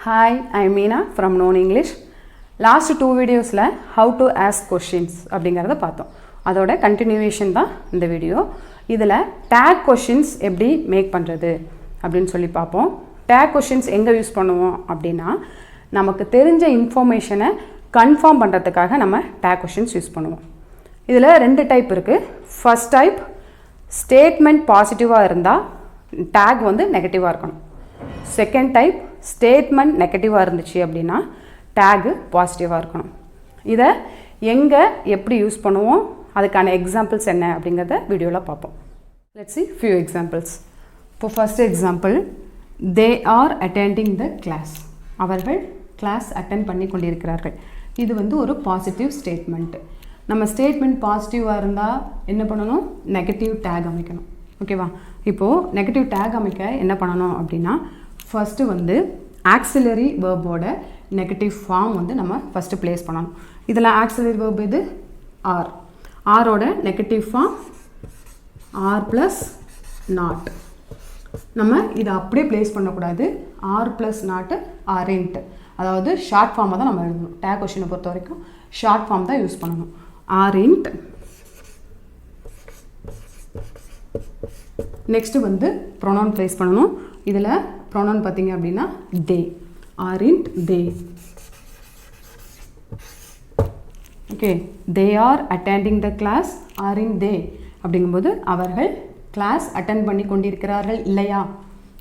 Hi, I'm Meena from Known English. Last 2 videosல how to ask questions அப்படிங்கறத பார்த்தோம். அதோட continuation தான் இந்த வீடியோ. இதுல tag questions எப்படி மேக் பண்றது அப்படினு சொல்லி பாப்போம். tag questions எங்க யூஸ் பண்ணுவோம் அப்படினா நமக்கு தெரிஞ்ச இன்ஃபர்மேஷனை கன்ஃபார்ம் பண்றதுக்காக நம்ம tag questions யூஸ் பண்ணுவோம். இதுல ரெண்டு டைப் இருக்கு. ஃபர்ஸ்ட் டைப் ஸ்டேட்மென்ட் பாசிட்டிவா இருந்தா tag வந்து நெகட்டிவா இருக்கணும். செகண்ட் டைப் ஸ்டேட்மெண்ட் நெகட்டிவாக இருந்துச்சு அப்படின்னா டேகு பாசிட்டிவாக இருக்கணும். இதை எங்கே எப்படி யூஸ் பண்ணுவோம், அதுக்கான எக்ஸாம்பிள்ஸ் என்ன அப்படிங்கிறத வீடியோவில் பார்ப்போம். Let's see few examples. இப்போ first example, they are attending the class. அவர்கள் கிளாஸ் அட்டென்ட் பண்ணி கொண்டிருக்கிறார்கள். இது வந்து ஒரு பாசிட்டிவ் ஸ்டேட்மெண்ட். நம்ம ஸ்டேட்மெண்ட் பாசிட்டிவாக இருந்தால் என்ன பண்ணணும், நெகட்டிவ் டேக் அமைக்கணும். ஓகேவா? இப்போது நெகட்டிவ் டேக் அமைக்க என்ன பண்ணணும் அப்படின்னா ஃபஸ்ட்டு வந்து ஆக்சிலரி வேர்போட நெகட்டிவ் ஃபார்ம் வந்து நம்ம ஃபஸ்ட்டு ப்ளேஸ் பண்ணணும். இதில் ஆக்சிலரி வேர்ப் இது ஆர். ஆரோட negative form are plus not. நம்ம இதை அப்படியே ப்ளேஸ் பண்ணக்கூடாது. ஆர் ப்ளஸ் நாட்டு ஆரின்ட்டு, அதாவது ஷார்ட் ஃபார்மாக தான் நம்ம எழுதணும். டேக் கொஷினை பொறுத்த வரைக்கும் ஷார்ட் ஃபார்ம் தான் யூஸ் பண்ணணும். ஆரின்ட். நெக்ஸ்ட்டு வந்து ப்ரொனவுன் ப்ளேஸ் பண்ணணும். இதில் ப்ரொனவுன் பார்த்தீங்க அப்படின்னா they. Aren't they. Okay, they are attending the class. Aren't they அப்படிங்கும்போது அவர்கள் கிளாஸ் அட்டென்ட் பண்ணி கொண்டிருக்கிறார்கள் இல்லையா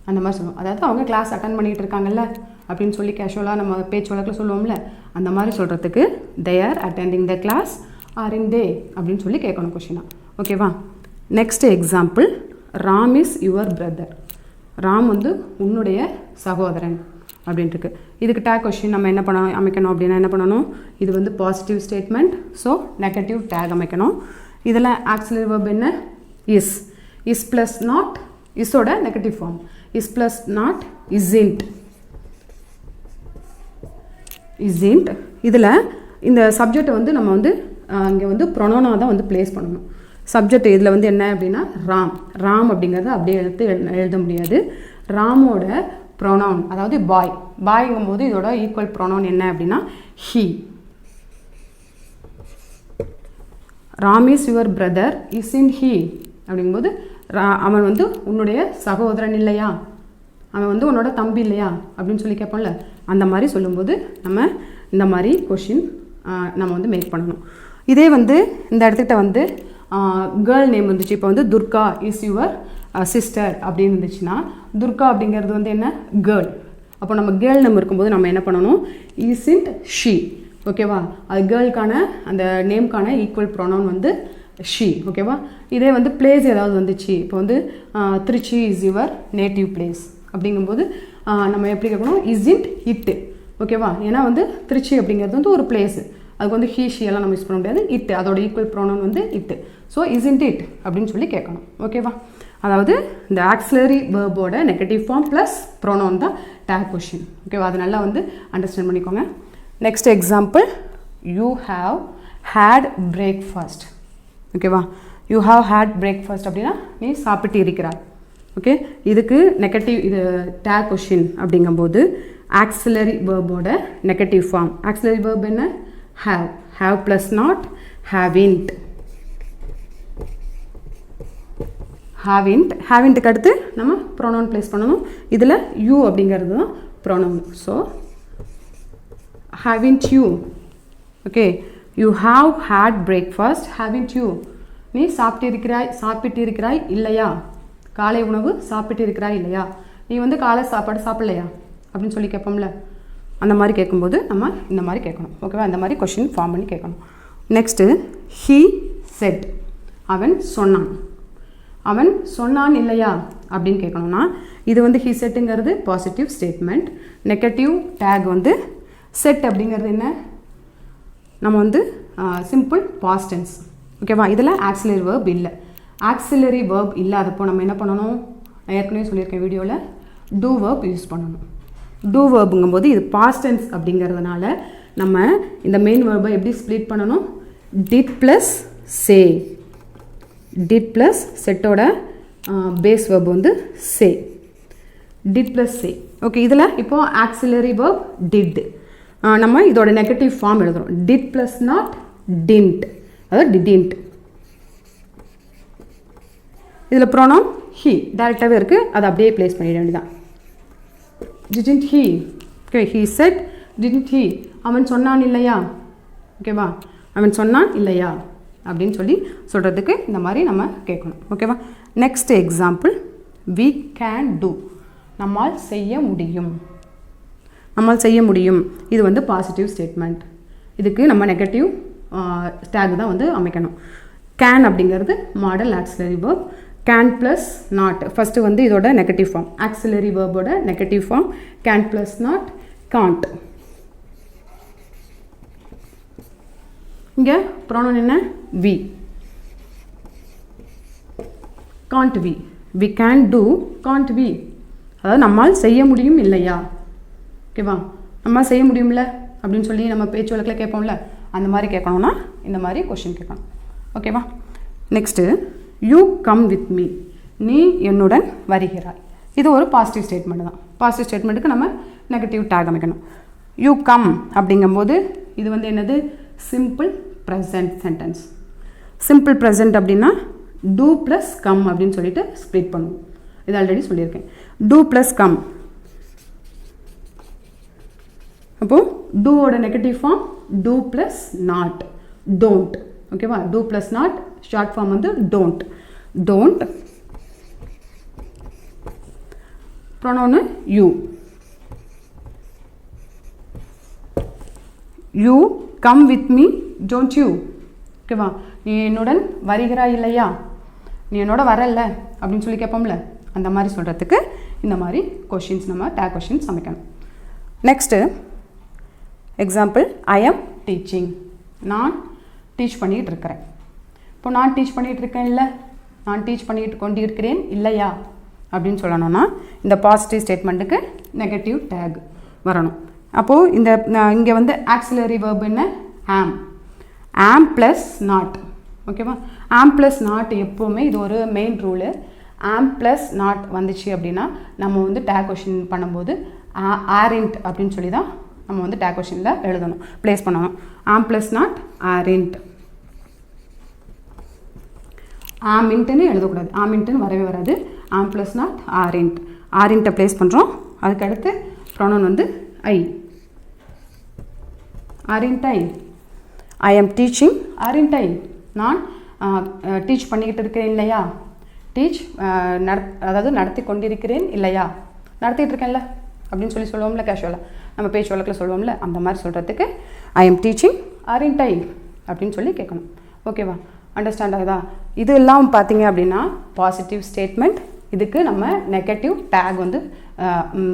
அந்த மாதிரி சொல்லுவோம். அதாவது அவங்க கிளாஸ் அட்டென்ட் பண்ணிகிட்டு இருக்காங்கல்ல அப்படின்னு சொல்லி கேஷுவலாக நம்ம பேச்சு வழக்கில் சொல்லுவோம்ல, அந்த மாதிரி சொல்கிறதுக்கு they are attending the class aren't they அப்படின்னு சொல்லி கேட்கணும் கொஷினா. ஓகேவா? Next example, Ram is your brother. Ram வந்து உன்னுடைய சகோதரன் அப்படின்ட்டுருக்கு. இதுக்கு டேக் கொஷின் நம்ம என்ன பண்ண அமைக்கணும் அப்படின்னா என்ன பண்ணணும், இது வந்து positive statement, so negative tag அமைக்கணும். இதில் ஆக்சிலரி வேர்ப் என்ன, இஸ். இஸ் ப்ளஸ் நாட், இஸோட negative form is plus not isn't. Isn't. இதில் இந்த சப்ஜெக்டை வந்து நம்ம வந்து இங்கே வந்து ப்ரொனோனாக தான் வந்து ப்ளேஸ் பண்ணணும். சப்ஜெக்ட் இதில் வந்து என்ன அப்படின்னா ராம். ராம் அப்படிங்கிறத அப்படியே எழுத முடியாது. ராமோட ப்ரொனவுன் அதாவது பாய். பாய்ங்கும் போது இதோட ஈக்குவல் ப்ரொனவுன் என்ன அப்படின்னா he. Ram is your brother is in he அப்படிங்கும்போது அவன் வந்து உன்னுடைய சகோதரன் இல்லையா, அவன் வந்து உன்னோட தம்பி இல்லையா அப்படின்னு சொல்லி கேட்போம்ல, அந்த மாதிரி சொல்லும்போது நம்ம இந்த மாதிரி கொஷின் நம்ம வந்து மேக் பண்ணணும். இதே வந்து இந்த இடத்துக்கிட்ட வந்து கேர்ள் நேம் இருந்துச்சு. இப்போ வந்து துர்கா இஸ் யுவர் சிஸ்டர் அப்படின்னு இருந்துச்சுன்னா துர்கா அப்படிங்கிறது வந்து என்ன, கேர்ள். அப்போ நம்ம கேர்ள் நேம் இருக்கும்போது நம்ம என்ன பண்ணணும், இஸ்இன்ட் ஷீ. ஓகேவா? அது கேர்ளுக்கான அந்த நேம்க்கான ஈக்குவல் ப்ரொனவுன் வந்து ஷீ. ஓகேவா? இதே வந்து பிளேஸ் ஏதாவது வந்துச்சு, இப்போ வந்து Trichy is your native place அப்படிங்கும்போது நம்ம எப்படி கேட்கணும், இஸ்இன்ட் இட்டு. ஓகேவா? ஏன்னா வந்து திருச்சி அப்படிங்கிறது வந்து ஒரு பிளேஸு, அதுக்கு வந்து ஹீ ஷீ எல்லாம் நம்ம யூஸ் பண்ண முடியாது. இட்டு, அதோட ஈக்குவல் ப்ரொனவுன் வந்து இட்டு. ஸோ இஸ்இன்ட் இட் அப்படின்னு சொல்லி கேட்கணும். ஓகேவா? அதாவது இந்த ஆக்சிலரி வேர்போட நெகட்டிவ் ஃபார்ம் ப்ளஸ் ப்ரொனவுன் தான் டேக் கொஷின். ஓகேவா? அது நல்லா வந்து அண்டர்ஸ்டாண்ட் பண்ணிக்கோங்க. Next example, you have had breakfast. ஓகேவா? யூ ஹாவ் ஹேட் பிரேக்ஃபாஸ்ட் அப்படின்னா நீ சாப்பிட்டு இருக்கிறாய். ஓகே, இதுக்கு நெகட்டிவ் இது டேக் கொஷின் அப்படிங்கும்போது ஆக்சிலரி வேர்போட நெகட்டிவ் ஃபார்ம். ஆக்சிலரி வேர்ப் என்ன, have. have plus not haven't. haven't. haven'tக்கு அடுத்து நம்ம pronoun place பண்ணணும். இதில் you அப்படிங்கிறது தான் pronoun. so haven't you. okay, you have had breakfast. haven't you. நீ சாப்பிட்டு இருக்கிறாய் இல்லையா, காலை உணவு சாப்பிட்டு இருக்கிறாய் இல்லையா, நீ வந்து காலை சாப்பாடு சாப்பிடலையா அப்படின்னு சொல்லி கேட்போம்ல, அந்த மாதிரி கேட்கும்போது நம்ம இந்த மாதிரி கேட்கணும். ஓகேவா? இந்த மாதிரி கொஷின் ஃபார்ம் பண்ணி கேட்கணும். Next, he said. அவன் சொன்னான். அவன் சொன்னான் இல்லையா அப்படின்னு கேட்கணும்னா இது வந்து ஹீ செட்டுங்கிறது பாசிட்டிவ் ஸ்டேட்மெண்ட். நெகட்டிவ் டேக் வந்து செட் அப்படிங்கிறது என்ன, நம்ம வந்து சிம்பிள் பாஸ்ட் டென்ஸ். ஓகேவா? இதில் ஆக்சிலரி வேர்ப் இல்லை. ஆக்சிலரி வேர்ப் இல்லாதப்போ நம்ம என்ன பண்ணணும், நான் ஏற்கனவே சொல்லியிருக்கேன் வீடியோவில், டூ வேர்ப் யூஸ் பண்ணணும். டூ வேர்புங்கும்போது இது பாஸ்ட் டென்ஸ் அப்படிங்கிறதுனால நம்ம இந்த மெயின் வேர்பை எப்படி ஸ்ப்ளிட் பண்ணணும், did plus say. Did plus செட்டோட பேஸ் வேர்பு வந்து say. Did plus say. Okay, இதில் இப்போது ஆக்சிலரி வேர்ப் டிட். நம்ம இதோட நெகட்டிவ் ஃபார்ம் எழுதுகிறோம். டிட் ப்ளஸ் நாட் டின்ட், அதாவது டிடின்ட். இதில் ப்ரோனவுன் ஹீ டேரெக்டாகவே இருக்குது, அதை அப்படியே ப்ளேஸ் பண்ணிட வேண்டியதான். Didn't he. Okay, he said didn't he. அவன் சொன்னான் இல்லையா? ஓகேவா, அவன் சொன்னான் இல்லையா அப்படின்னு சொல்லி சொல்கிறதுக்கு இந்த மாதிரி நம்ம கேட்கணும். ஓகேவா. Next example, we can do. நம்மால் செய்ய முடியும். நம்மால் செய்ய முடியும். இது வந்து பாசிட்டிவ் ஸ்டேட்மெண்ட். இதுக்கு நம்ம நெகட்டிவ் டேக் தான் வந்து அமைக்கணும். கேன் அப்படிங்கிறது modal auxiliary verb. Can plus not first வந்து இதோட நெகட்டிவ் ஃபார்ம். ஆக்சிலரி வேர்போட negative form can plus not can't. இங்கே ப்ரோனவுன் என்ன? We. Can't we. We can do can't we. அதாவது நம்மால் செய்ய முடியும் இல்லையா? ஓகேவா, நம்மால் செய்ய முடியும்ல அப்படின்னு சொல்லி நம்ம பேச்சு வழக்கில் கேட்போம்ல, அந்த மாதிரி கேட்கணும்னா இந்த மாதிரி கொஷின் கேட்கணும். ஓகேவா. Next, you come with me. நீ என்னுடன் வருகிறாய். இது ஒரு பாசிட்டிவ் ஸ்டேட்மெண்ட் தான். பாசிட்டிவ் ஸ்டேட்மெண்ட்டுக்கு நம்ம நெகட்டிவ் டேக் அமைக்கணும். யூ கம் அப்படிங்கும்போது இது வந்து என்னது? Simple present sentence. Simple present அப்படின்னா டூ ப்ளஸ் கம் அப்படின்னு சொல்லிட்டு ஸ்ப்ளிட் பண்ணுவோம். இது ஆல்ரெடி சொல்லியிருக்கேன். Do plus come. அப்போது டூவோட negative form do plus not don't. ஓகேவா, do plus not short form வந்து don't. Don't. Pronoun you. You come with me don't you. ஓகேவா, நீ என்னுடன் வருகிறாய் இல்லையா? நீ என்னோட வரல அப்படின்னு சொல்லி கேட்போம்ல, அந்த மாதிரி சொல்கிறதுக்கு இந்த மாதிரி கொஷின்ஸ் நம்ம டேக் கொஷின்ஸ் அமைக்கணும். Next example, I am teaching. நான் டீச் பண்ணிகிட்டு இருக்கிறேன். இப்போ நான் டீச் பண்ணிகிட்டு இருக்கேன் இல்லை, நான் டீச் பண்ணிட்டு கொண்டு இருக்கிறேன் இல்லையா அப்படின்னு சொல்லணும்னா இந்த பாசிட்டிவ் ஸ்டேட்மெண்ட்டுக்கு நெகட்டிவ் டேக் வரணும். அப்போது இந்த இங்கே வந்து ஆக்சிலரி வேர்ப் என்ன? ஆம். ஆம் ப்ளஸ் நாட். ஓகேவா, ஆம் ப்ளஸ் நாட் எப்போவுமே இது ஒரு மெயின் ரூலு. ஆம் ப்ளஸ் நாட் வந்துச்சு அப்படின்னா நம்ம வந்து டேக் கொஷின் பண்ணும்போது ஆரிண்ட் அப்படின்னு சொல்லி தான் நம்ம வந்து டேக் கொஷினில் எழுதணும், ப்ளேஸ் பண்ணணும். ஆம் ப்ளஸ் நாட் ஆரிண்ட். ஆமின்ட்டுன்னு எழுதக்கூடாது. ஆமின்ட்டுன்னு வரவே வராது. ஆம் ப்ளஸ் நாட் ஆரிண்ட். ஆரிண்ட்டை ப்ளேஸ் பண்ணுறோம். அதுக்கடுத்து ப்ரோனவுன் வந்து ஐ. ஆரிண்ட் ஐ. ஐ எம் டீச்சிங் ஆரிண்ட் ஐ. நான் டீச் பண்ணிக்கிட்டு இருக்கிறேன் இல்லையா? டீச் அதாவது நடத்தி கொண்டிருக்கிறேன் இல்லையா? நடத்திட்டு இருக்கேன்ல அப்படின்னு சொல்லி சொல்லுவோம்ல, கேஷுவலாக நம்ம பேச்சு வழக்கில் சொல்லுவோம்ல, அந்த மாதிரி சொல்கிறதுக்கு ஐ எம் டீச்சிங் ஆரிண்ட் ஐ அப்படின்னு சொல்லி கேட்கணும். ஓகேவா, அண்டர்ஸ்டாண்ட் ஆகுதா? இது எல்லாம் பார்த்தீங்க அப்படின்னா பாசிட்டிவ் ஸ்டேட்மெண்ட். இதுக்கு நம்ம நெகட்டிவ் டேக் வந்து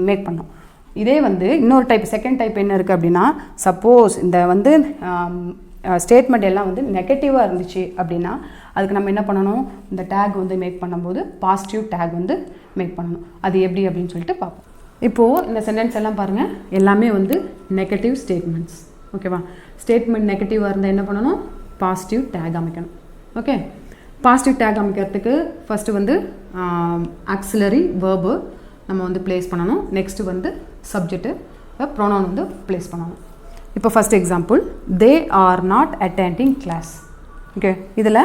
மேக் பண்ணோம். இதே வந்து இன்னொரு டைப், செகண்ட் டைப் என்ன இருக்குது அப்படின்னா, சப்போஸ் இந்த வந்து ஸ்டேட்மெண்ட் எல்லாம் வந்து நெகட்டிவாக இருந்துச்சு அப்படின்னா அதுக்கு நம்ம என்ன பண்ணணும்? இந்த டேக் வந்து மேக் பண்ணும்போது பாசிட்டிவ் டேக் வந்து மேக் பண்ணணும். அது எப்படி அப்படின்னு சொல்லிட்டு பார்ப்போம். இப்போது இந்த சென்டென்ஸ் எல்லாம் பாருங்கள், எல்லாமே வந்து நெகட்டிவ் ஸ்டேட்மெண்ட்ஸ். ஓகேவா, ஸ்டேட்மெண்ட் நெகட்டிவாக இருந்தால் என்ன பண்ணணும்? பாசிட்டிவ் டேக் அமைக்கணும். ஓகே, பாசிட்டிவ் டேக் அமைக்கிறதுக்கு ஃபஸ்ட்டு வந்து ஆக்சிலரி வேர்பு நம்ம வந்து ப்ளேஸ் பண்ணணும். நெக்ஸ்ட்டு வந்து சப்ஜெக்ட்டு ப்ரோனவுன் வந்து ப்ளேஸ் பண்ணணும். இப்போ first example, they are not attending class. Okay, இதில்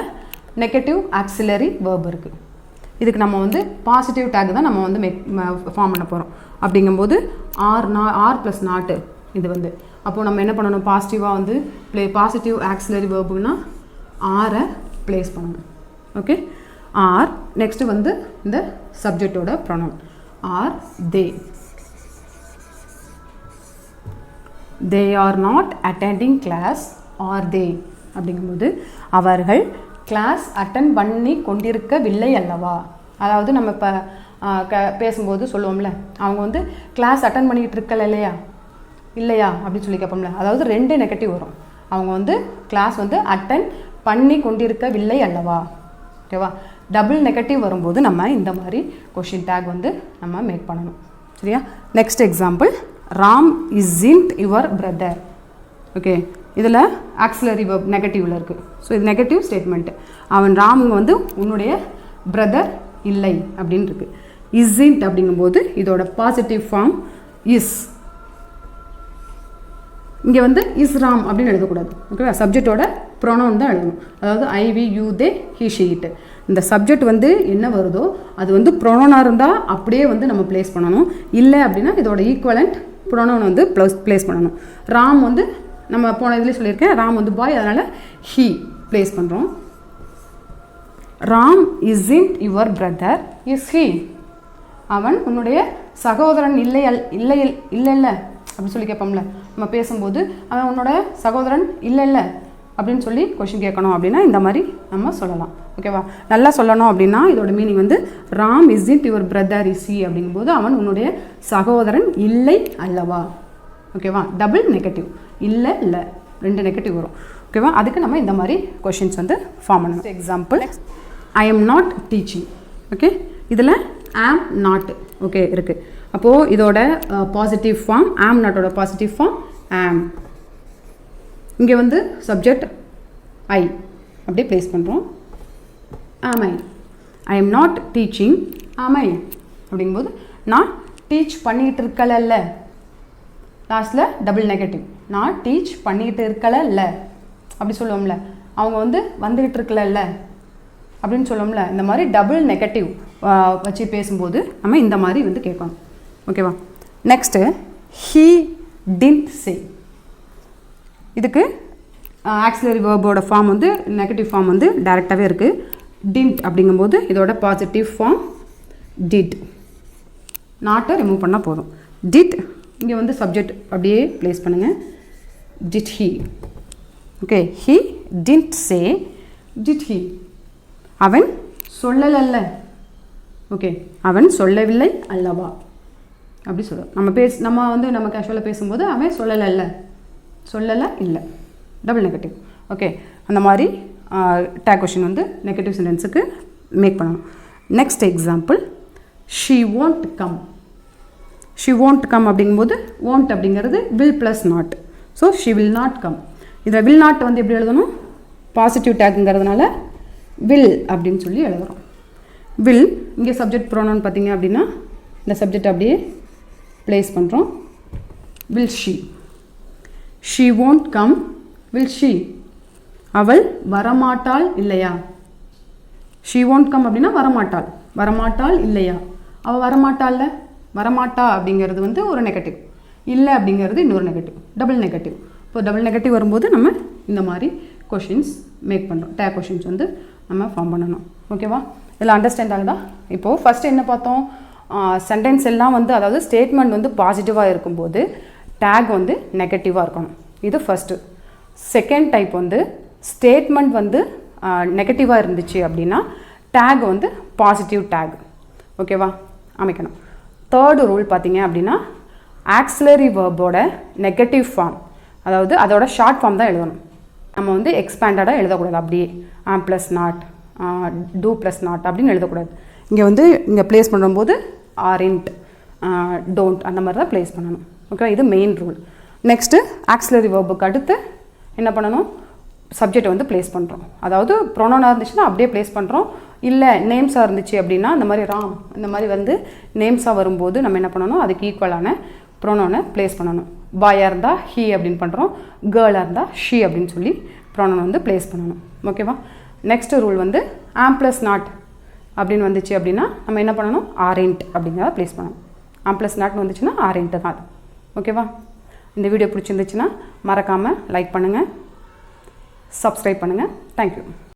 நெகட்டிவ் ஆக்சிலரி வேர்ப் இருக்குது. இதுக்கு நம்ம வந்து பாசிட்டிவ் டேக் தான் நம்ம வந்து ஃபார்ம் பண்ண போகிறோம். அப்படிங்கும்போது ஆர் ப்ளஸ் நாட்டு இது வந்து அப்போது நம்ம என்ன பண்ணணும்? பாசிட்டிவாக வந்து பாசிட்டிவ் ஆக்சிலரி வேர்புன்னா ஆரை ப்ளேஸ் பண்ணணும். Okay, R. நெக்ஸ்ட்டு வந்து இந்த சப்ஜெக்டோட pronoun are they. They are not attending class are they அப்படிங்கும்போது அவர்கள் கிளாஸ் அட்டன் பண்ணி கொண்டிருக்கவில்லை அல்லவா? அதாவது நம்ம இப்போ பேசும்போது சொல்லுவோம்ல, அவங்க வந்து கிளாஸ் அட்டன் பண்ணிக்கிட்டு இருக்கல இல்லையா அப்படின்னு சொல்லி கேட்போம்ல. அதாவது ரெண்டு நெகட்டிவ் வரும். அவங்க வந்து கிளாஸ் வந்து அட்டன் பண்ணி கொண்டிருக்கவில்லை அல்லவா? ஓகேவா, டபுள் நெகட்டிவ் வரும்போது நம்ம இந்த மாதிரி கொஷின் டேக் வந்து நம்ம மேக் பண்ணணும். சரியா? Next example, Ram isn't your brother. Okay, இதில் ஆக்சிலரி வெர்ப் நெகட்டிவில் இருக்குது. ஸோ இது நெகட்டிவ் ஸ்டேட்மெண்ட்டு. அவன் ராமுங்க வந்து உன்னுடைய பிரதர் இல்லை அப்படின்னு இருக்குது. isn't அப்படிங்கும்போது இதோட பாசிட்டிவ் ஃபார்ம் இஸ். இங்கே வந்து இஸ் ராம் அப்படின்னு எழுதக்கூடாது. ஓகேவா? சப்ஜெக்டோட ப்ரொனவுன் தான் எழுதணும். அதாவது I we you they he she it. இந்த சப்ஜெக்ட் வந்து என்ன வருதோ அது வந்து ப்ரொனவுனாக இருந்தால் அப்படியே வந்து நம்ம ப்ளேஸ் பண்ணணும். இல்லை அப்படின்னா இதோட ஈக்குவலண்ட் ப்ரொனவுன் வந்து ப்ளேஸ் பண்ணணும். ராம் வந்து நம்ம போன இதுலேயே சொல்லியிருக்கேன், ராம் வந்து பாய், அதனால் ஹி ப்ளேஸ் பண்ணுறோம். Ram isn't your brother, is he? அவன் உன்னுடைய சகோதரன் இல்லை அப்படின்னு சொல்லி கேட்போம்ல நம்ம பேசும்போது, அவன் உன்னோட சகோதரன் இல்லை அப்படின்னு சொல்லி கொஷின் கேட்கணும் அப்படின்னா இந்த மாதிரி நம்ம சொல்லலாம். ஓகேவா? நல்லா சொல்லணும் அப்படின்னா இதோட மீனிங் வந்து Ram isn't your brother, is he அப்படிங்கும்போது அவன் உன்னுடைய சகோதரன் இல்லை அல்லவா. ஓகேவா? டபுள் நெகட்டிவ், இல்லை 2 நெகட்டிவ் வரும். ஓகேவா? அதுக்கு நம்ம இந்த மாதிரி கொஷின்ஸ் வந்து ஃபார்ம் பண்ணணும். Example, I am not teaching. Okay, இதில் ஆம் நாட் ஓகே இருக்குது. அப்போது இதோட பாசிட்டிவ் ஃபார்ம் ஆம் நாட்டோட பாசிட்டிவ் ஃபார்ம் ஆம். இங்கே வந்து சப்ஜெக்ட் ஐ அப்படியே ப்ளேஸ் பண்ணுறோம். ஆம் ஐ எம் நாட் டீச்சிங் ஆம் ஐ அப்படிங்கும்போது நான் டீச் பண்ணிகிட்டு இருக்கல, லாஸ்ட்டில் டபுள் நெகட்டிவ், நான் டீச் பண்ணிகிட்டு இருக்கல அப்படி சொல்லுவோம்ல, அவங்க வந்து வந்துக்கிட்டு இருக்கல அப்படின்னு சொல்லுவோம்ல, இந்த மாதிரி டபுள் நெகட்டிவ் வச்சு பேசும்போது நம்ம இந்த மாதிரி வந்து கேட்கணும். ஓகேவா? நெக்ஸ்ட்டு ஹீ டின்ட் சே. இதுக்கு ஆக்சிலரி வேர்போட ஃபார்ம் வந்து நெகட்டிவ் ஃபார்ம் வந்து டைரெக்டாகவே இருக்குது. டின்ட் அப்படிங்கும்போது இதோட பாசிட்டிவ் ஃபார்ம் டிட். நாட்டை ரிமூவ் பண்ணால் போதும். டிட் இங்கே வந்து சப்ஜெக்ட் அப்படியே ப்ளேஸ் பண்ணுங்கள். Did he. Okay, he didn't say did he. அவன் சொல்லலல்ல. ஓகே, அவன் சொல்லவில்லை அல்லவா அப்படி சொல்லுவோம். நம்ம வந்து நம்ம கேஷுவலாக பேசும்போது அவன் சொல்லலை இல்லை, டபுள் நெகட்டிவ். ஓகே, அந்த மாதிரி டேக் கொஷின் வந்து நெகட்டிவ் சென்டென்ஸுக்கு மேக் பண்ணணும். Next example, she won't come. She won't come அப்படிங்கும்போது won't அப்படிங்கிறது will plus not. So she will not come. இதில் வில் நாட் வந்து எப்படி எழுதணும்? பாசிட்டிவ் டேக்குங்கிறதுனால வில் அப்படின்னு சொல்லி எழுதுகிறோம். வில் இங்கே சப்ஜெக்ட் ப்ரோனவுன் பார்த்தீங்க அப்படின்னா இந்த சப்ஜெக்ட் அப்படியே ப்ளேஸ் பண்ணுறோம். Will she. She won't come, will she. அவள் வரமாட்டாள் இல்லையா. ஷீ won't கம் அப்படின்னா வரமாட்டாள் இல்லையா. அவள் வரமாட்டா அப்படிங்கிறது வந்து ஒரு நெகட்டிவ், இல்லை அப்படிங்கிறது இன்னொரு நெகட்டிவ், டபுள் நெகட்டிவ். இப்போ டபுள் நெகட்டிவ் வரும்போது நம்ம இந்த மாதிரி கொஷின்ஸ் மேக் பண்ணுறோம். டேக் கொஷின்ஸ் வந்து நம்ம ஃபார்ம் பண்ணணும். ஓகேவா? இதில் அண்டர்ஸ்டாண்ட் ஆகுதா? இப்போது ஃபஸ்ட்டு என்ன பார்த்தோம்? சென்டென்ஸ் எல்லாம் வந்து அதாவது ஸ்டேட்மெண்ட் வந்து பாசிட்டிவாக இருக்கும்போது டேக் வந்து நெகட்டிவாக இருக்கணும். இது ஃபஸ்ட்டு. செகண்ட் டைப் வந்து ஸ்டேட்மெண்ட் வந்து நெகட்டிவாக இருந்துச்சு அப்படின்னா டேக் வந்து பாசிட்டிவ் டேக். ஓகேவா? அமைக்கணும். தேர்டு ரூல் பார்த்தீங்க அப்படின்னா ஆக்சிலரி வேர்போட நெகட்டிவ் ஃபார்ம், அதாவது அதோட ஷார்ட் ஃபார்ம் தான் எழுதணும். நம்ம வந்து எக்ஸ்பேண்டடாக எழுதக்கூடாது. அப்படியே am plus not, do plus not அப்படின்னு எழுதக்கூடாது. இங்கே வந்து இங்கே ப்ளேஸ் பண்ணும்போது ஆரிண்ட், டோன்ட் அந்த மாதிரி தான் ப்ளேஸ் பண்ணணும். ஓகேவா? இது மெயின் ரூல். நெக்ஸ்ட்டு ஆக்சிலரி வேர்புக்கு அடுத்து என்ன பண்ணணும்? சப்ஜெக்டை வந்து ப்ளேஸ் பண்ணுறோம். அதாவது ப்ரொனவுனாக இருந்துச்சுன்னா அப்படியே ப்ளேஸ் பண்ணுறோம். இல்லை நேம்ஸாக இருந்துச்சு அப்படின்னா இந்த மாதிரி ராம் இந்த மாதிரி வந்து நேம்ஸாக வரும்போது நம்ம என்ன பண்ணணும்? அதுக்கு ஈக்குவலான ப்ரொனவுனை ப்ளேஸ் பண்ணணும். பாயாக இருந்தால் ஹீ அப்படின்னு பண்ணுறோம், கேர்ளாக இருந்தால் ஷீ அப்படின்னு சொல்லி ப்ரொனவுன் வந்து ப்ளேஸ் பண்ணணும். ஓகேவா? நெக்ஸ்ட் ரூல் வந்து ஆம் ப்ளஸ் நாட் அப்படின்னு வந்துச்சு அப்படின்னா நம்ம என்ன பண்ணணும்? ஆரெண்ட் அப்படிங்கிறத ப்ளேஸ் பண்ணணும். ஆம் ப்ளஸ் நாட்னு வந்துச்சுன்னா ஆரெண்ட்டு தான் அது. ஓகேவா? இந்த வீடியோ பிடிச்சிருந்துச்சுன்னா மறக்காமல் லைக் பண்ணுங்கள், சப்ஸ்கிரைப் பண்ணுங்கள். தேங்க்யூ.